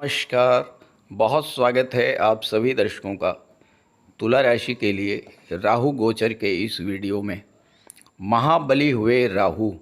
नमस्कार। बहुत स्वागत है आप सभी दर्शकों का तुला राशि के लिए राहु गोचर के इस वीडियो में। महाबली हुए राहु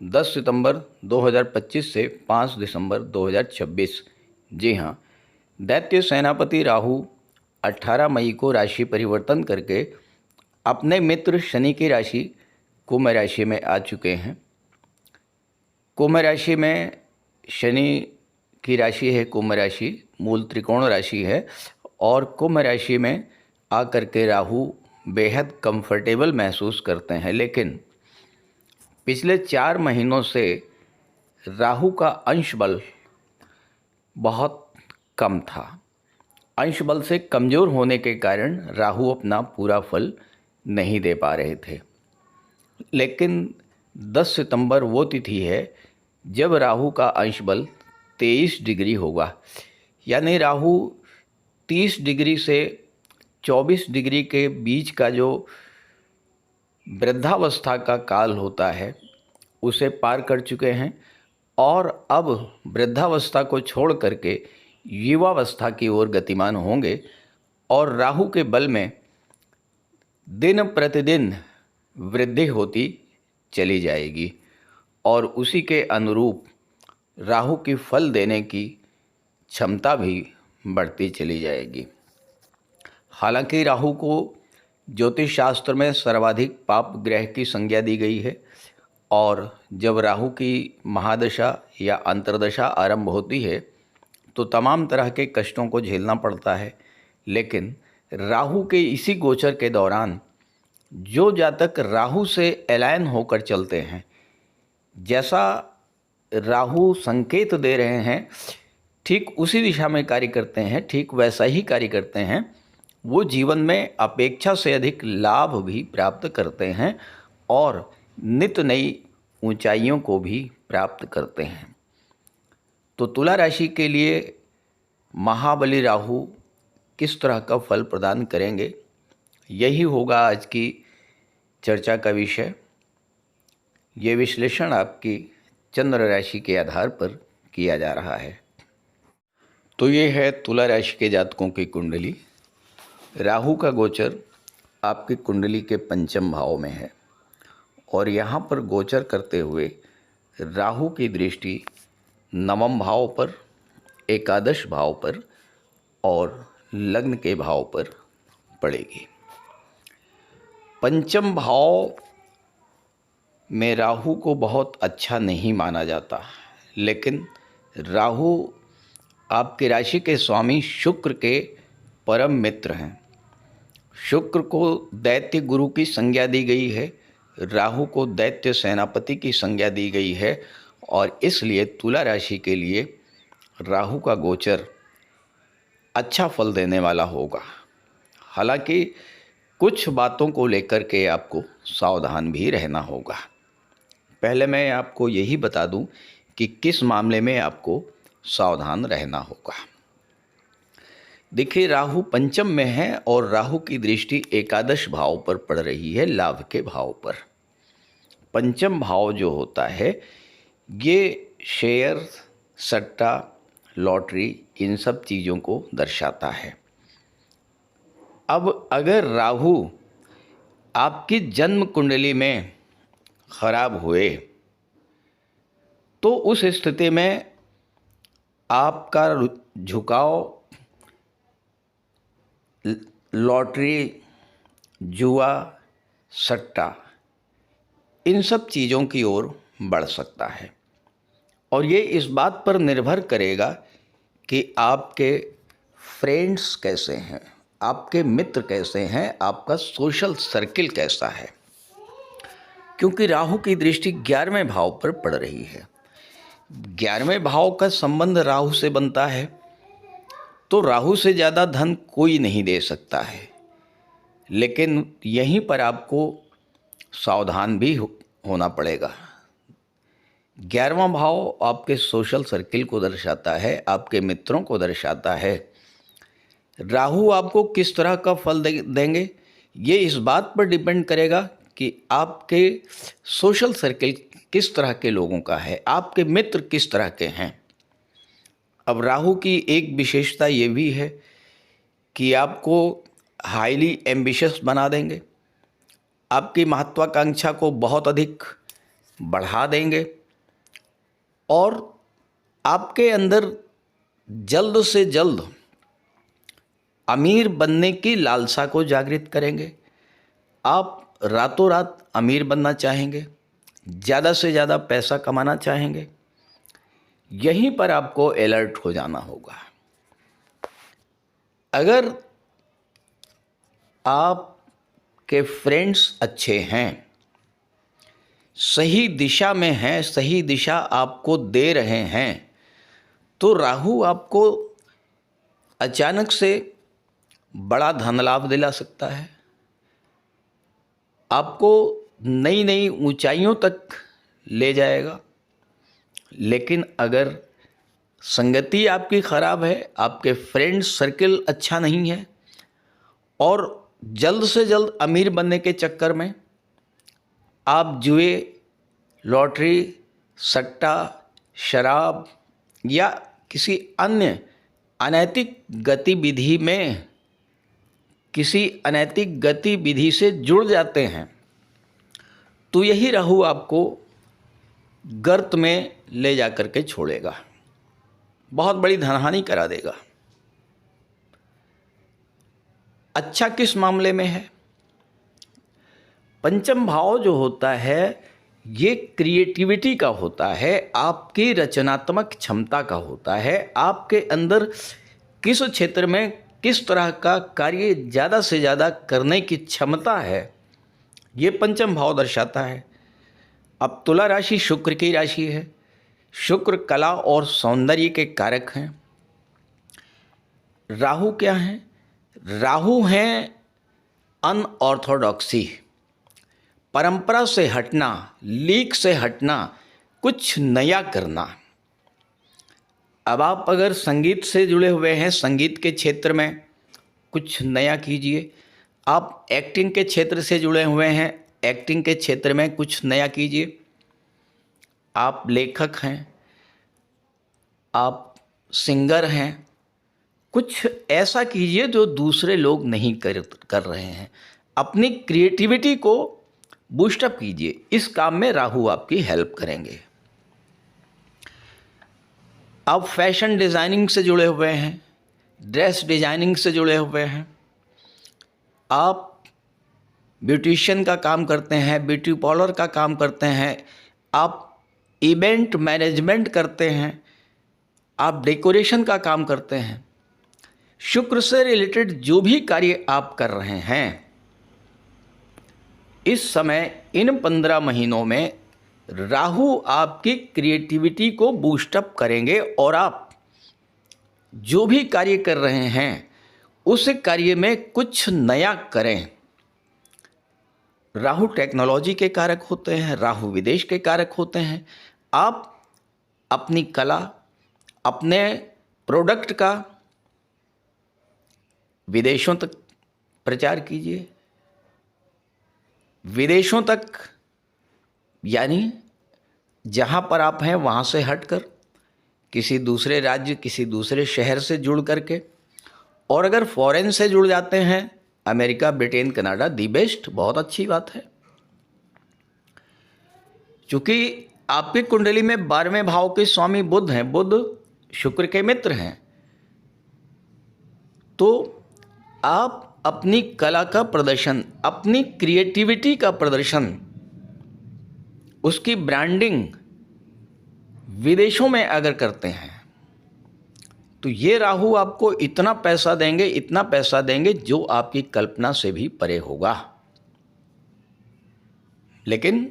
10 सितंबर 2025 से 5 दिसंबर 2026। जी हाँ, दैत्य सेनापति राहु 18 मई को राशि परिवर्तन करके अपने मित्र शनि की राशि कुंभ राशि में आ चुके हैं। कुंभ राशि में शनि की राशि है कुंभ राशि, मूल त्रिकोण राशि है और कुंभ राशि में आकर के राहु बेहद कंफर्टेबल महसूस करते हैं। लेकिन पिछले 4 महीनों से राहु का अंश बल बहुत कम था। अंश बल से कमज़ोर होने के कारण राहु अपना पूरा फल नहीं दे पा रहे थे। लेकिन 10 सितंबर वो तिथि है जब राहु का अंश बल 23 डिग्री होगा, यानी राहु 30 डिग्री से 24 डिग्री के बीच का जो वृद्धावस्था का काल होता है उसे पार कर चुके हैं और अब वृद्धावस्था को छोड़ करके युवावस्था की ओर गतिमान होंगे और राहु के बल में दिन प्रतिदिन वृद्धि होती चली जाएगी और उसी के अनुरूप राहु की फल देने की क्षमता भी बढ़ती चली जाएगी। हालांकि राहु को ज्योतिष शास्त्र में सर्वाधिक पाप ग्रह की संज्ञा दी गई है और जब राहु की महादशा या अंतर्दशा आरंभ होती है तो तमाम तरह के कष्टों को झेलना पड़ता है। लेकिन राहु के इसी गोचर के दौरान जो जातक राहु से एलायन होकर चलते हैं, जैसा राहु संकेत दे रहे हैं ठीक उसी दिशा में कार्य करते हैं, ठीक वैसा ही कार्य करते हैं, वो जीवन में अपेक्षा से अधिक लाभ भी प्राप्त करते हैं और नित नई ऊंचाइयों को भी प्राप्त करते हैं। तो तुला राशि के लिए महाबली राहु किस तरह का फल प्रदान करेंगे, यही होगा आज की चर्चा का विषय। ये विश्लेषण आपकी चंद्र राशि के आधार पर किया जा रहा है। तो ये है तुला राशि के जातकों की कुंडली। राहु का गोचर आपकी कुंडली के पंचम भाव में है और यहाँ पर गोचर करते हुए राहु की दृष्टि नवम भाव पर, एकादश भाव पर और लग्न के भाव पर पड़ेगी। पंचम भाव में राहु को बहुत अच्छा नहीं माना जाता, लेकिन राहु आपकी राशि के स्वामी शुक्र के परम मित्र हैं। शुक्र को दैत्य गुरु की संज्ञा दी गई है, राहु को दैत्य सेनापति की संज्ञा दी गई है और इसलिए तुला राशि के लिए राहु का गोचर अच्छा फल देने वाला होगा। हालांकि कुछ बातों को लेकर के आपको सावधान भी रहना होगा। पहले मैं आपको यही बता दूं कि किस मामले में आपको सावधान रहना होगा। देखिए, राहु पंचम में है और राहु की दृष्टि एकादश भाव पर पड़ रही है, लाभ के भाव पर। पंचम भाव जो होता है ये शेयर, सट्टा, लॉटरी, इन सब चीज़ों को दर्शाता है। अब अगर राहु आपकी जन्म कुंडली में खराब हुए तो उस स्थिति में आपका झुकाव लॉटरी, जुआ, सट्टा, इन सब चीज़ों की ओर बढ़ सकता है और ये इस बात पर निर्भर करेगा कि आपके फ्रेंड्स कैसे हैं, आपके मित्र कैसे हैं, आपका सोशल सर्किल कैसा है। क्योंकि राहु की दृष्टि 11वें भाव पर पड़ रही है। 11वें भाव का संबंध राहु से बनता है तो राहु से ज़्यादा धन कोई नहीं दे सकता है। लेकिन यहीं पर आपको सावधान भी होना पड़ेगा। 11वां भाव आपके सोशल सर्किल को दर्शाता है, आपके मित्रों को दर्शाता है। राहु आपको किस तरह का फल देंगे ये इस बात पर डिपेंड करेगा कि आपके सोशल सर्किल किस तरह के लोगों का है, आपके मित्र किस तरह के हैं। अब राहु की एक विशेषता ये भी है कि आपको हाईली एम्बिशियस बना देंगे, आपकी महत्वाकांक्षा को बहुत अधिक बढ़ा देंगे और आपके अंदर जल्द से जल्द अमीर बनने की लालसा को जागृत करेंगे। आप रातों रात अमीर बनना चाहेंगे, ज़्यादा से ज़्यादा पैसा कमाना चाहेंगे। यहीं पर आपको अलर्ट हो जाना होगा। अगर आपके फ्रेंड्स अच्छे हैं, सही दिशा में हैं, सही दिशा आपको दे रहे हैं, तो राहु आपको अचानक से बड़ा धन लाभ दिला सकता है, आपको नई नई ऊंचाइयों तक ले जाएगा। लेकिन अगर संगति आपकी ख़राब है, आपके फ्रेंड सर्किल अच्छा नहीं है और जल्द से जल्द अमीर बनने के चक्कर में आप जुए, लॉटरी, सट्टा, शराब या किसी अन्य अनैतिक गतिविधि में किसी अनैतिक गतिविधि से जुड़ जाते हैं, तो यही राहु आपको गर्त में ले जा कर के छोड़ेगा, बहुत बड़ी धनहानि करा देगा। अच्छा किस मामले में है? पंचम भाव जो होता है ये क्रिएटिविटी का होता है, आपकी रचनात्मक क्षमता का होता है। आपके अंदर किस क्षेत्र में किस तरह का कार्य ज़्यादा से ज़्यादा करने की क्षमता है, ये पंचम भाव दर्शाता है। अब तुला राशि शुक्र की राशि है। शुक्र कला और सौंदर्य के कारक हैं। राहु क्या हैं? राहु हैं अनऑर्थोडॉक्सी, परंपरा से हटना, लीक से हटना, कुछ नया करना। अब आप अगर संगीत से जुड़े हुए हैं, संगीत के क्षेत्र में कुछ नया कीजिए। आप एक्टिंग के क्षेत्र से जुड़े हुए हैं, एक्टिंग के क्षेत्र में कुछ नया कीजिए। आप लेखक हैं, आप सिंगर हैं, कुछ ऐसा कीजिए जो दूसरे लोग नहीं कर रहे हैं। अपनी क्रिएटिविटी को बूस्टअप कीजिए। इस काम में राहु आपकी हेल्प करेंगे। आप फैशन डिज़ाइनिंग से जुड़े हुए हैं, ड्रेस डिज़ाइनिंग से जुड़े हुए हैं, आप ब्यूटिशियन का काम करते हैं, ब्यूटी पार्लर का काम करते हैं, आप इवेंट मैनेजमेंट करते हैं, आप डेकोरेशन का काम करते हैं, शुक्र से रिलेटेड जो भी कार्य आप कर रहे हैं, इस समय इन 15 महीनों में राहु आपकी क्रिएटिविटी को बूस्टअप करेंगे और आप जो भी कार्य कर रहे हैं उस कार्य में कुछ नया करें। राहु टेक्नोलॉजी के कारक होते हैं, राहु विदेश के कारक होते हैं। आप अपनी कला, अपने प्रोडक्ट का विदेशों तक प्रचार कीजिए। विदेशों तक यानी जहाँ पर आप हैं वहाँ से हटकर किसी दूसरे राज्य, किसी दूसरे शहर से जुड़ करके, और अगर फॉरेन से जुड़ जाते हैं, America, Britain, Canada, the best, बहुत अच्छी बात है। चूँकि आपकी कुंडली में 12वें भाव के स्वामी बुध हैं, बुध शुक्र के मित्र हैं, तो आप अपनी कला का प्रदर्शन, अपनी क्रिएटिविटी का प्रदर्शन, उसकी ब्रांडिंग विदेशों में अगर करते हैं तो ये राहु आपको इतना पैसा देंगे, इतना पैसा देंगे जो आपकी कल्पना से भी परे होगा। लेकिन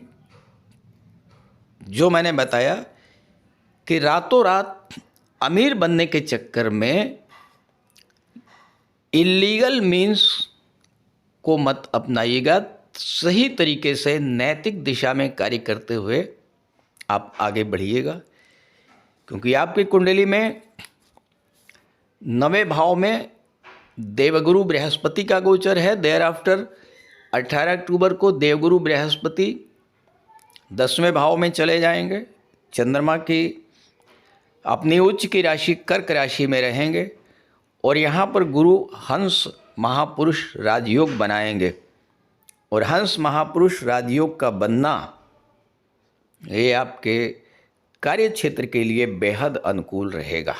जो मैंने बताया कि रातों रात अमीर बनने के चक्कर में इलीगल मीन्स को मत अपनाइएगा। सही तरीके से नैतिक दिशा में कार्य करते हुए आप आगे बढ़िएगा, क्योंकि आपकी कुंडली में 9वें भाव में देवगुरु बृहस्पति का गोचर है। देयर आफ्टर 18 अक्टूबर को देवगुरु बृहस्पति 10वें भाव में चले जाएंगे। चंद्रमा की अपनी उच्च की राशि कर्क राशि में रहेंगे और यहाँ पर गुरु हंस महापुरुष राजयोग बनाएंगे। और हंस महापुरुष राजयोग का बनना ये आपके कार्य क्षेत्र के लिए बेहद अनुकूल रहेगा।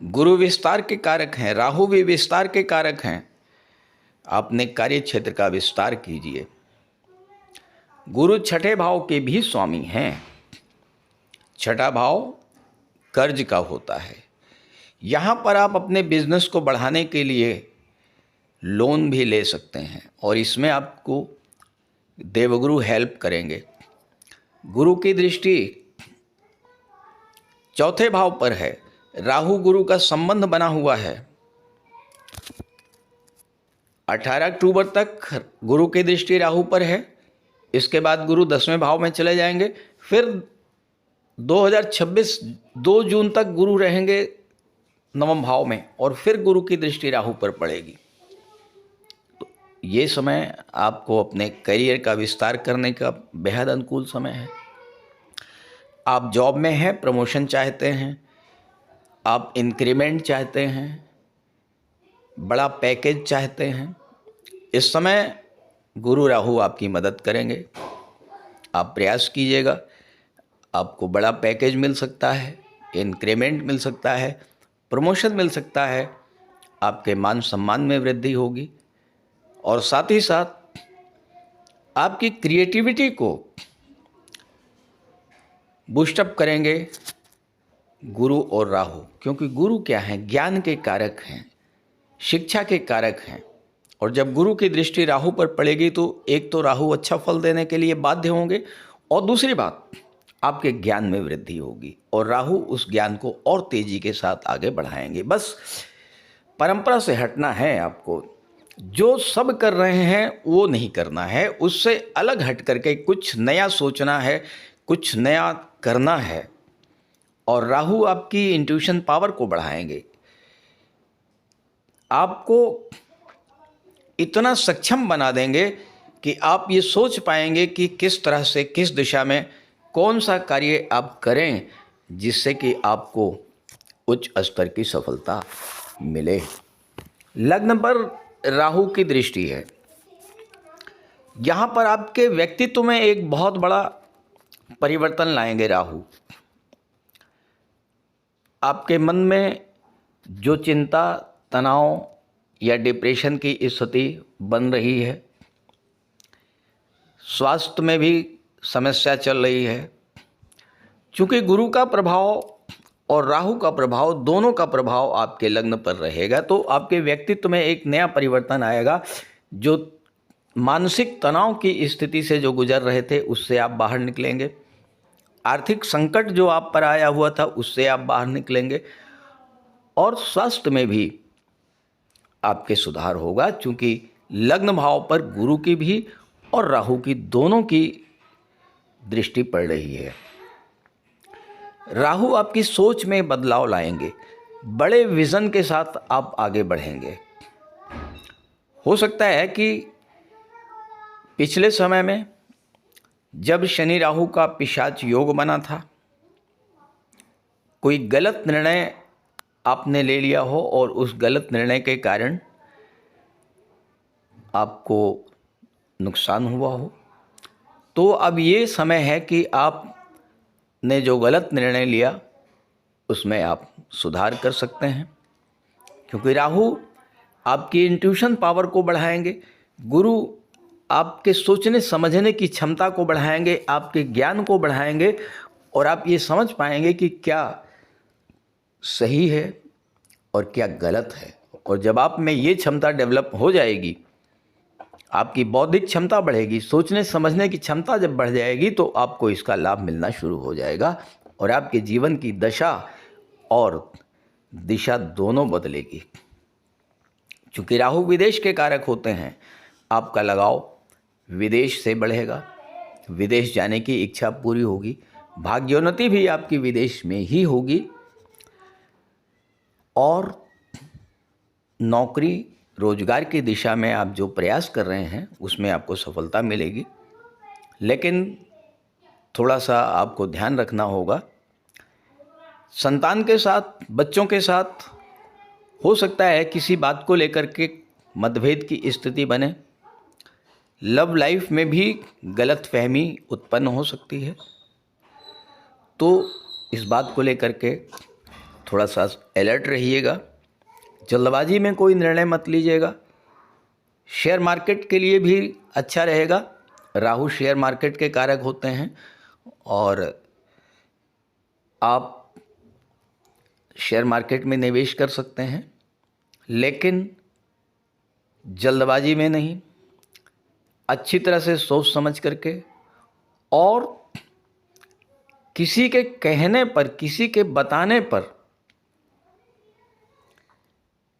गुरु विस्तार के कारक हैं, राहु भी विस्तार के कारक हैं। अपने कार्य क्षेत्र का विस्तार कीजिए। गुरु छठे भाव के भी स्वामी हैं। छठा भाव कर्ज का होता है। यहाँ पर आप अपने बिजनेस को बढ़ाने के लिए लोन भी ले सकते हैं और इसमें आपको देवगुरु हेल्प करेंगे। गुरु की दृष्टि चौथे भाव पर है। राहु गुरु का संबंध बना हुआ है। 18 अक्टूबर तक गुरु की दृष्टि राहु पर है। इसके बाद गुरु 10वें भाव में चले जाएंगे। फिर 2026 2 जून तक गुरु रहेंगे 9वें भाव में और फिर गुरु की दृष्टि राहु पर पड़ेगी। तो ये समय आपको अपने करियर का विस्तार करने का बेहद अनुकूल समय है। आप जॉब में हैं, प्रमोशन चाहते हैं, आप इंक्रीमेंट चाहते हैं, बड़ा पैकेज चाहते हैं, इस समय गुरु राहु आपकी मदद करेंगे। आप प्रयास कीजिएगा, आपको बड़ा पैकेज मिल सकता है, इंक्रीमेंट मिल सकता है, प्रमोशन मिल सकता है, आपके मान सम्मान में वृद्धि होगी और साथ ही साथ आपकी क्रिएटिविटी को बूस्टअप करेंगे गुरु और राहु। क्योंकि गुरु क्या हैं? ज्ञान के कारक हैं, शिक्षा के कारक हैं। और जब गुरु की दृष्टि राहु पर पड़ेगी तो एक तो राहु अच्छा फल देने के लिए बाध्य होंगे और दूसरी बात आपके ज्ञान में वृद्धि होगी और राहु उस ज्ञान को और तेजी के साथ आगे बढ़ाएंगे। बस परंपरा से हटना है आपको। जो सब कर रहे हैं वो नहीं करना है, उससे अलग हट करके कुछ नया सोचना है, कुछ नया करना है। और राहु आपकी इंट्यूशन पावर को बढ़ाएंगे। आपको इतना सक्षम बना देंगे कि आप ये सोच पाएंगे कि किस तरह से, किस दिशा में कौन सा कार्य आप करें जिससे कि आपको उच्च स्तर की सफलता मिले। लग्न पर राहु की दृष्टि है। यहाँ पर आपके व्यक्तित्व में एक बहुत बड़ा परिवर्तन लाएंगे राहु। आपके मन में जो चिंता, तनाव या डिप्रेशन की स्थिति बन रही है, स्वास्थ्य में भी समस्या चल रही है, चूँकि गुरु का प्रभाव और राहु का प्रभाव, दोनों का प्रभाव आपके लग्न पर रहेगा, तो आपके व्यक्तित्व में एक नया परिवर्तन आएगा। जो मानसिक तनाव की स्थिति से जो गुजर रहे थे उससे आप बाहर निकलेंगे। आर्थिक संकट जो आप पर आया हुआ था उससे आप बाहर निकलेंगे और स्वास्थ्य में भी आपके सुधार होगा, क्योंकि लग्न भाव पर गुरु की भी और राहु की दोनों की दृष्टि पड़ रही है। राहु आपकी सोच में बदलाव लाएंगे, बड़े विजन के साथ आप आगे बढ़ेंगे। हो सकता है कि पिछले समय में जब शनि राहु का पिशाच योग बना था, कोई गलत निर्णय आपने ले लिया हो और उस गलत निर्णय के कारण आपको नुकसान हुआ हो, तो अब ये समय है कि आपने जो गलत निर्णय लिया उसमें आप सुधार कर सकते हैं। क्योंकि राहु आपकी इंट्यूशन पावर को बढ़ाएंगे, गुरु आपके सोचने समझने की क्षमता को बढ़ाएंगे, आपके ज्ञान को बढ़ाएंगे और आप ये समझ पाएंगे कि क्या सही है और क्या गलत है। और जब आप में ये क्षमता डेवलप हो जाएगी, आपकी बौद्धिक क्षमता बढ़ेगी, सोचने समझने की क्षमता जब बढ़ जाएगी तो आपको इसका लाभ मिलना शुरू हो जाएगा और आपके जीवन की दशा और दिशा दोनों बदलेगी। चूँकि राहु विदेश के कारक होते हैं, आपका लगाव विदेश से बढ़ेगा, विदेश जाने की इच्छा पूरी होगी, भाग्योन्नति भी आपकी विदेश में ही होगी और नौकरी रोजगार की दिशा में आप जो प्रयास कर रहे हैं उसमें आपको सफलता मिलेगी। लेकिन थोड़ा सा आपको ध्यान रखना होगा संतान के साथ, बच्चों के साथ हो सकता है किसी बात को लेकर के मतभेद की स्थिति बने। लव लाइफ में भी गलतफहमी उत्पन्न हो सकती है। तो इस बात को लेकर के थोड़ा सा अलर्ट रहिएगा। जल्दबाजी में कोई निर्णय मत लीजिएगा। शेयर मार्केट के लिए भी अच्छा रहेगा। राहु शेयर मार्केट के कारक होते हैं और आप शेयर मार्केट में निवेश कर सकते हैं, लेकिन जल्दबाजी में नहीं, अच्छी तरह से सोच समझ करके और किसी के कहने पर, किसी के बताने पर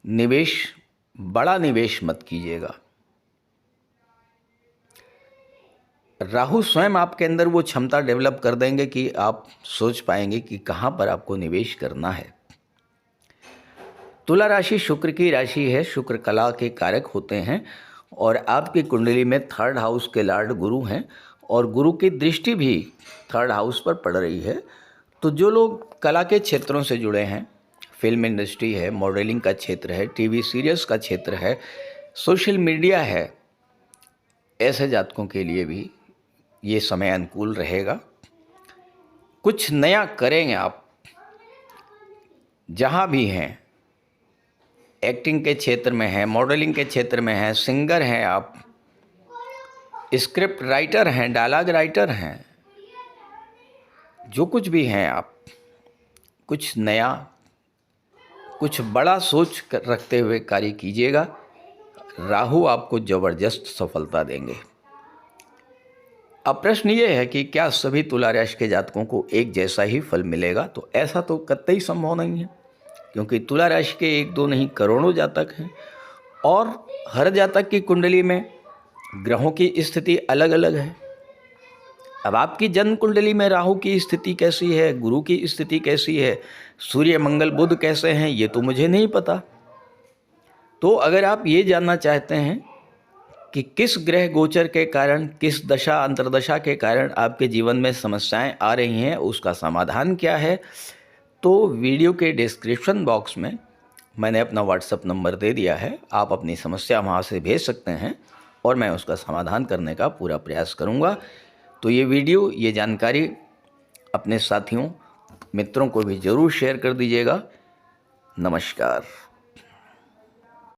निवेश, बड़ा निवेश मत कीजिएगा। राहु स्वयं आपके अंदर वो क्षमता डेवलप कर देंगे कि आप सोच पाएंगे कि कहाँ पर आपको निवेश करना है। तुला राशि शुक्र की राशि है। शुक्र कला के कारक होते हैं और आपकी कुंडली में 3rd हाउस के लॉर्ड गुरु हैं और गुरु की दृष्टि भी 3rd हाउस पर पड़ रही है। तो जो लोग कला के क्षेत्रों से जुड़े हैं, फिल्म इंडस्ट्री है, मॉडलिंग का क्षेत्र है, टीवी सीरियल्स का क्षेत्र है, सोशल मीडिया है, ऐसे जातकों के लिए भी ये समय अनुकूल रहेगा। कुछ नया करेंगे आप, जहाँ भी हैं, एक्टिंग के क्षेत्र में है, मॉडलिंग के क्षेत्र में है, सिंगर हैं आप, स्क्रिप्ट राइटर हैं, डायलॉग राइटर हैं, जो कुछ भी हैं आप, कुछ नया, कुछ बड़ा सोच रखते हुए कार्य कीजिएगा। राहु आपको ज़बरदस्त सफलता देंगे। अब प्रश्न ये है कि क्या सभी तुला राशि के जातकों को एक जैसा ही फल मिलेगा? तो ऐसा तो कतई संभव नहीं है, क्योंकि तुला राशि के 1-2 नहीं करोड़ों जातक हैं और हर जातक की कुंडली में ग्रहों की स्थिति अलग अलग है। अब आपकी जन्म कुंडली में राहु की स्थिति कैसी है, गुरु की स्थिति कैसी है, सूर्य मंगल बुध कैसे हैं, ये तो मुझे नहीं पता। तो अगर आप ये जानना चाहते हैं कि किस ग्रह गोचर के कारण, किस दशा अंतर्दशा के कारण आपके जीवन में समस्याएं आ रही हैं, उसका समाधान क्या है, तो वीडियो के डिस्क्रिप्शन बॉक्स में मैंने अपना व्हाट्सएप नंबर दे दिया है। आप अपनी समस्या वहाँ से भेज सकते हैं और मैं उसका समाधान करने का पूरा प्रयास करूँगा। तो ये वीडियो, ये जानकारी अपने साथियों, मित्रों को भी ज़रूर शेयर कर दीजिएगा। नमस्कार।